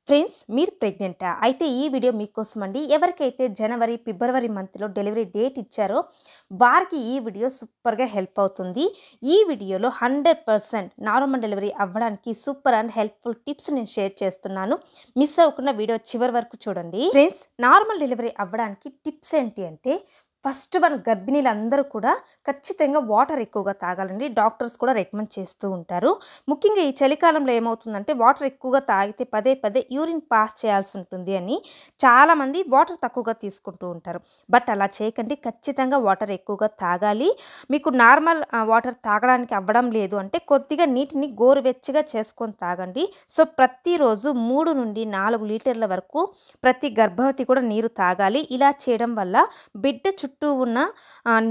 Friends మీరు ప్రెగ్నెంటా? అయితే ఈ వీడియో మీకోసం అండి. ఎవరికైతే జనవరి, ఫిబ్రవరి మంత్‌లో డెలివరీ డేట్ ఇచ్చారో వారికి ఈ వీడియో సూపర్‌గా హెల్ప్ అవుతుంది. ఈ వీడియోలో 100% నార్మల్ డెలివరీ అవ్వడానికి సూపర్ అండ్ హెల్ప్‌ఫుల్ టిప్స్ నేను షేర్ చేస్తున్నాను. మిస్ అవ్వకుండా వీడియో చివరి వరకు చూడండి. ఫ్రెండ్స్ నార్మల్ డెలివరీ అవ్వడానికి టిప్స్ ఏంటి అంటే ఫస్ట్ వన్ గర్భిణీలందరూ కూడా ఖచ్చితంగా వాటర్ ఎక్కువగా తాగాలండి. డాక్టర్స్ కూడా రికమెండ్ చేస్తూ ఉంటారు. ముఖ్యంగా ఈ చలికాలంలో ఏమవుతుందంటే వాటర్ ఎక్కువగా తాగితే పదే పదే యూరిన్ పాస్ చేయాల్సి ఉంటుంది అని చాలామంది వాటర్ తక్కువగా తీసుకుంటూ ఉంటారు. బట్ అలా చేయకండి. ఖచ్చితంగా వాటర్ ఎక్కువగా తాగాలి. మీకు నార్మల్ వాటర్ తాగడానికి అవ్వడం లేదు అంటే కొద్దిగా నీటిని గోరువెచ్చగా చేసుకొని తాగండి. సో ప్రతిరోజు 3 నుండి 4 లీటర్ల వరకు ప్రతి గర్భవతి కూడా నీరు తాగాలి. ఇలా చేయడం వల్ల బిడ్డ చుట్టూ ఉన్న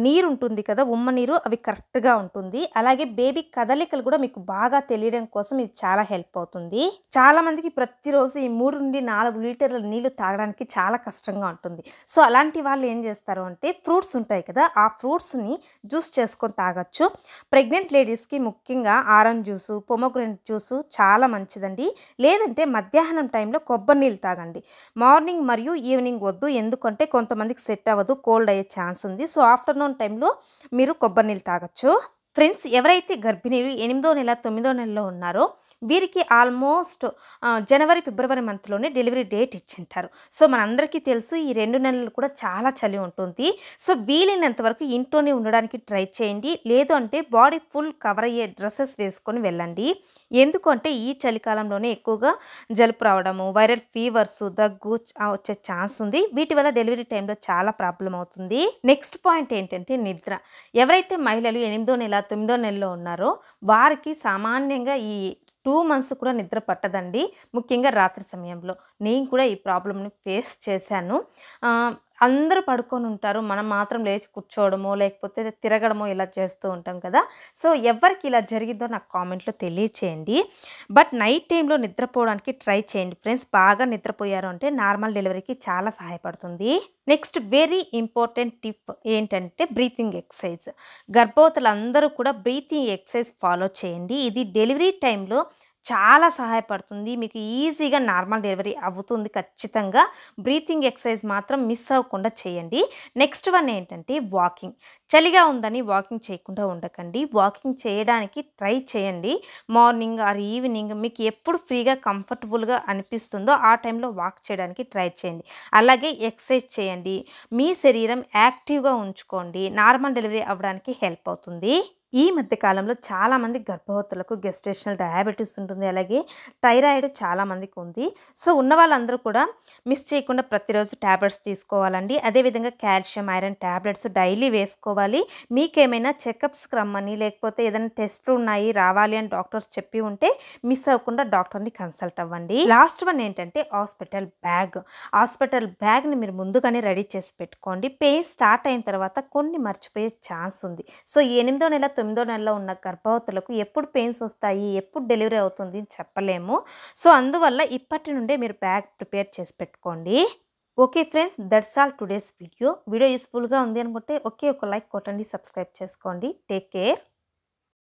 నీరు ఉంటుంది కదా, ఉమ్మ నీరు, అవి కరెక్ట్‌గా ఉంటుంది. అలాగే బేబీ కదలికలు కూడా మీకు బాగా తెలియడం కోసం ఇది చాలా హెల్ప్ అవుతుంది. చాలా మందికి ప్రతిరోజు ఈ 3 నుండి 4 లీటర్ల నీళ్లు తాగడానికి చాలా కష్టంగా ఉంటుంది. సో అలాంటి వాళ్ళు ఏం చేస్తారు అంటే ఫ్రూట్స్ ఉంటాయి కదా, ఆ ఫ్రూట్స్‌ని జ్యూస్ చేసుకొని తాగొచ్చు. ప్రెగ్నెంట్ లేడీస్‌కి ముఖ్యంగా ఆరెంజ్ జ్యూసు, పొమోగ్రానేట్ జ్యూసు చాలా మంచిదండి. లేదంటే మధ్యాహ్నం టైంలో కొబ్బరి నీళ్ళు తాగండి. మార్నింగ్ మరియు ఈవినింగ్ వద్దు. ఎందుకంటే కొంతమందికి సెట్ అవ్వదు, కోల్డ్ అయ్యే ఛాన్స్ ఉంది. సో ఆఫ్టర్‌నూన్ టైంలో మీరు కొబ్బరి నీళ్ళు తాగొచ్చు. ఫ్రెండ్స్ ఎవరైతే గర్భిణీలు 8వ నెల, 9వ నెలలో ఉన్నారో వీరికి ఆల్మోస్ట్ జనవరి, ఫిబ్రవరి మంత్‌లోనే డెలివరీ డేట్ ఇచ్చింటారు. సో మనందరికీ తెలుసు ఈ 2 నెలలు కూడా చాలా చలి ఉంటుంది. సో వీలైనంత వరకు ఇంట్లోనే ఉండడానికి ట్రై చేయండి. లేదు అంటే బాడీ ఫుల్ కవర్ అయ్యే డ్రెసెస్ వేసుకొని వెళ్ళండి. ఎందుకు అంటే ఈ చలికాలంలోనే ఎక్కువగా జలుబు రావడము, వైరల్ ఫీవర్స్, దగ్గు వచ్చే ఛాన్స్ ఉంది. వీటి వల్ల డెలివరీ టైంలో చాలా ప్రాబ్లం అవుతుంది. నెక్స్ట్ పాయింట్ ఏంటంటే నిద్ర. ఎవరైతే మహిళలు 8వ నెల, 9వ నెలలో ఉన్నారో వారికి సామాన్యంగా ఈ 2 మంత్స్ కూడా నిద్ర పట్టదండి. ముఖ్యంగా రాత్రి సమయంలో. నేను కూడా ఈ ప్రాబ్లమ్‌ని ఫేస్ చేశాను. అందరూ పడుకొని ఉంటారు. మనం మాత్రం లేచి కూర్చోవడమో, లేకపోతే తిరగడమో ఇలా చేస్తూ ఉంటాం కదా. సో ఎవరికి ఇలా జరిగిందో నాకు కామెంట్‌లో తెలియచేయండి. బట్ నైట్ టైంలో నిద్రపోవడానికి ట్రై చేయండి ఫ్రెండ్స్. బాగా నిద్రపోయారు అంటే నార్మల్ డెలివరీకి చాలా సహాయపడుతుంది. నెక్స్ట్ వెరీ ఇంపార్టెంట్ టిప్ ఏంటంటే బ్రీతింగ్ ఎక్సర్సైజ్. గర్భవతులందరూ కూడా బ్రీతింగ్ ఎక్సర్సైజ్ ఫాలో చేయండి. ఇది డెలివరీ టైంలో చాలా సహాయపడుతుంది. మీకు ఈజీగా నార్మల్ డెలివరీ అవుతుంది ఖచ్చితంగా. బ్రీతింగ్ ఎక్సర్సైజ్ మాత్రం మిస్ అవ్వకుండా చేయండి. నెక్స్ట్ వన్ ఏంటంటే వాకింగ్. చలిగా ఉందని వాకింగ్ చేయకుండా ఉండకండి. వాకింగ్ చేయడానికి ట్రై చేయండి. మార్నింగ్ ఆర్ ఈవినింగ్ మీకు ఎప్పుడు ఫ్రీగా కంఫర్టబుల్గా అనిపిస్తుందో ఆ టైంలో వాక్ చేయడానికి ట్రై చేయండి. అలాగే ఎక్సర్సైజ్ చేయండి. మీ శరీరం యాక్టివ్గా ఉంచుకోండి. నార్మల్ డెలివరీ అవ్వడానికి హెల్ప్ అవుతుంది. ఈ మధ్య కాలంలో చాలామంది గర్భవతులకు గెస్టేషనల్ డయాబెటీస్ ఉంటుంది. అలాగే థైరాయిడ్ చాలామందికి ఉంది. సో ఉన్న వాళ్ళందరూ కూడా మిస్ చేయకుండా ప్రతిరోజు ట్యాబ్లెట్స్ తీసుకోవాలండి. అదేవిధంగా కాల్షియం, ఐరన్ ట్యాబ్లెట్స్ డైలీ వేసుకోవాలి. మీకేమైనా చెకప్స్కి రమ్మని, లేకపోతే ఏదైనా టెస్ట్లు ఉన్నాయి రావాలి అని డాక్టర్స్ చెప్పి ఉంటే మిస్ అవ్వకుండా డాక్టర్ని కన్సల్ట్ అవ్వండి. లాస్ట్ వన్ ఏంటంటే హాస్పిటల్ బ్యాగ్. హాస్పిటల్ బ్యాగ్ని మీరు ముందుగానే రెడీ చేసి పెట్టుకోండి. పెయిన్ స్టార్ట్ అయిన తర్వాత కొన్ని మర్చిపోయే ఛాన్స్ ఉంది. సో 8వ నెల, 9వ నెలలో ఉన్న గర్భవతులకు ఎప్పుడు పెయిన్స్ వస్తాయి, ఎప్పుడు డెలివరీ అవుతుంది అని చెప్పలేము. సో అందువల్ల ఇప్పటి నుండే మీరు బ్యాగ్ ప్రిపేర్ చేసి పెట్టుకోండి. Okay friends, that's all today's video. Video యూస్ఫుల్గా ఉంది అనుకుంటే ఒక లైక్ కొట్టండి, సబ్స్క్రైబ్ చేసుకోండి. Take care.